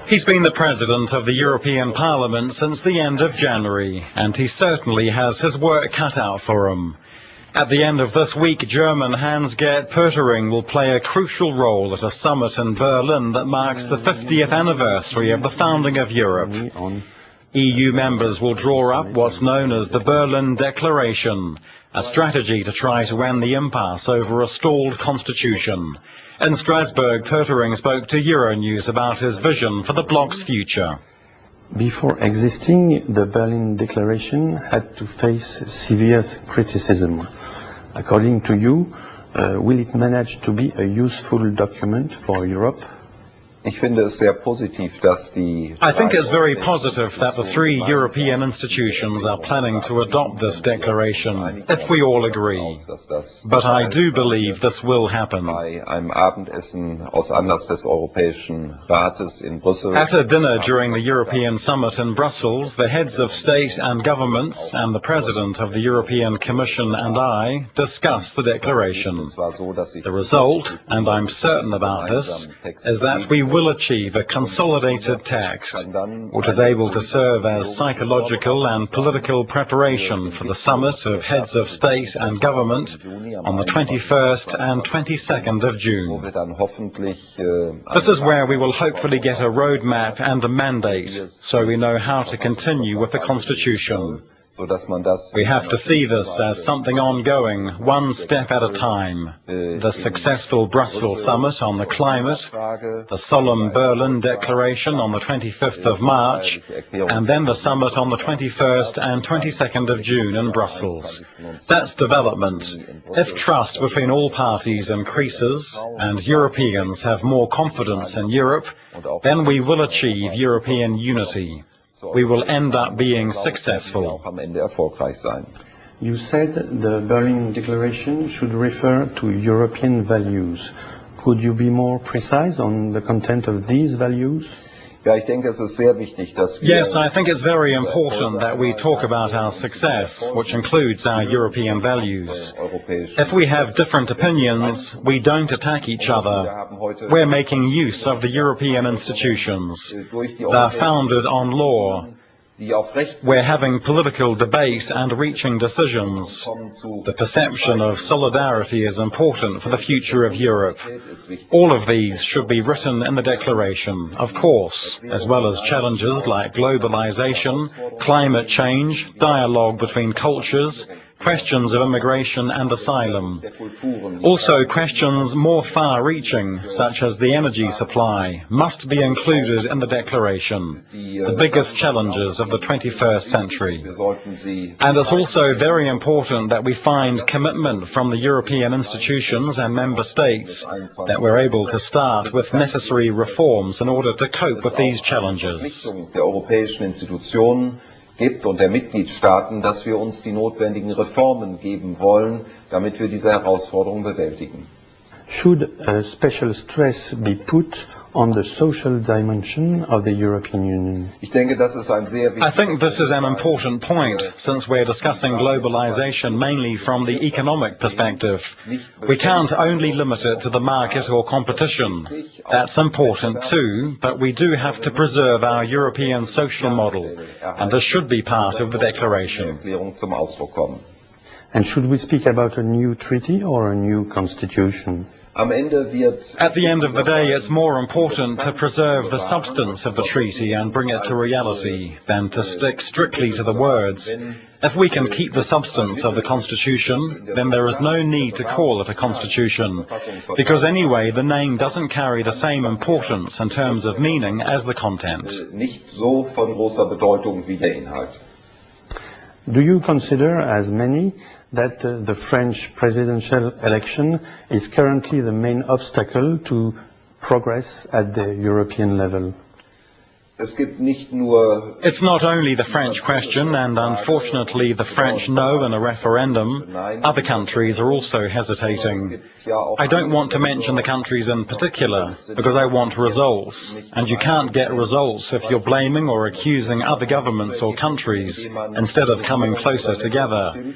He's been the President of the European Parliament since the end of January, and he certainly has his work cut out for him. At the end of this week, German Gert Poettering will play a crucial role at a summit in Berlin that marks the 50th anniversary of the founding of Europe. EU members will draw up what's known as the Berlin Declaration, a strategy to try to end the impasse over a stalled constitution. In Strasbourg, Poettering spoke to EuroNews about his vision for the bloc's future. Before existing, the Berlin Declaration had to face severe criticism. According to you, will it manage to be a useful document for Europe? I think it's very positive that the three European institutions are planning to adopt this declaration, if we all agree. But I do believe this will happen. At a dinner during the European Summit in Brussels, the heads of state and governments and the President of the European Commission and I discussed the declaration. The result, and I'm certain about this, is that we will achieve a consolidated text, which is able to serve as psychological and political preparation for the summit of heads of state and government on the 21st and 22nd of June. This is where we will hopefully get a roadmap and a mandate, so we know how to continue with the Constitution. We have to see this as something ongoing, one step at a time. The successful Brussels summit on the climate, the solemn Berlin Declaration on the 25th of March, and then the summit on the 21st and 22nd of June in Brussels. That's development. If trust between all parties increases and Europeans have more confidence in Europe, then we will achieve European unity. We will end up being successful. You said the Berlin Declaration should refer to European values. Could you be more precise on the content of these values? Yes, I think it's very important that we talk about our success, which includes our European values. If we have different opinions, we don't attack each other. We're making use of the European institutions. They're founded on law. We're having political debate and reaching decisions. The perception of solidarity is important for the future of Europe. All of these should be written in the declaration, of course, as well as challenges like globalization, climate change, dialogue between cultures, questions of immigration and asylum. Also, questions more far-reaching, such as the energy supply, must be included in the declaration, the biggest challenges of the 21st century. And it's also very important that we find commitment from the European institutions and member states that we're able to start with necessary reforms in order to cope with these challenges. Gibt und der Mitgliedstaaten, dass wir uns die notwendigen Reformen geben wollen, damit wir diese Herausforderung bewältigen. Should a special stress be put on the social dimension of the European Union? I think this is an important point, since we're discussing globalization mainly from the economic perspective. We can't only limit it to the market or competition. That's important too, but we do have to preserve our European social model, and this should be part of the declaration. And should we speak about a new treaty or a new constitution? At the end of the day, it's more important to preserve the substance of the treaty and bring it to reality than to stick strictly to the words. If we can keep the substance of the Constitution, then there is no need to call it a constitution, because anyway the name doesn't carry the same importance in terms of meaning as the content. Do you consider, as many, that the French presidential election is currently the main obstacle to progress at the European level? I think this is an important point, since we're discussing globalization mainly from the economic perspective. We can't only limit it to the market or competition. at the European level? It's not only the French question, and unfortunately the French no in a referendum. Other countries are also hesitating. I don't want to mention the countries in particular, because I want results. And you can't get results if you're blaming or accusing other governments or countries, instead of coming closer together.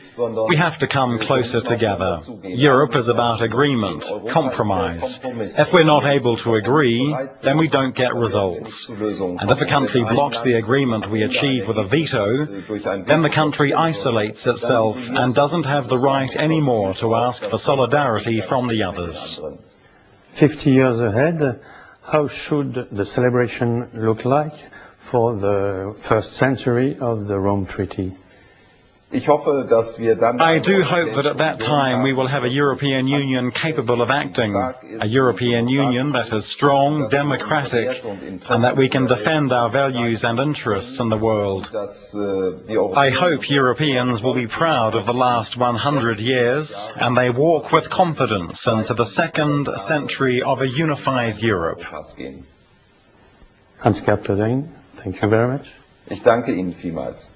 We have to come closer together. Europe is about agreement, compromise. If we're not able to agree, then we don't get results. And if a country blocks the agreement we achieve with a veto, then the country isolates itself and doesn't have the right anymore to ask for solidarity from the others. 50 years ahead, how should the celebration look like for the first century of the Rome Treaty? I do hope that at that time we will have a European Union capable of acting, a European Union that is strong, democratic, and that we can defend our values and interests in the world. I hope Europeans will be proud of the last 100 years, and they walk with confidence into the second century of a unified Europe. Hans-Gert Poettering, thank you very much. Ich danke Ihnen vielmals.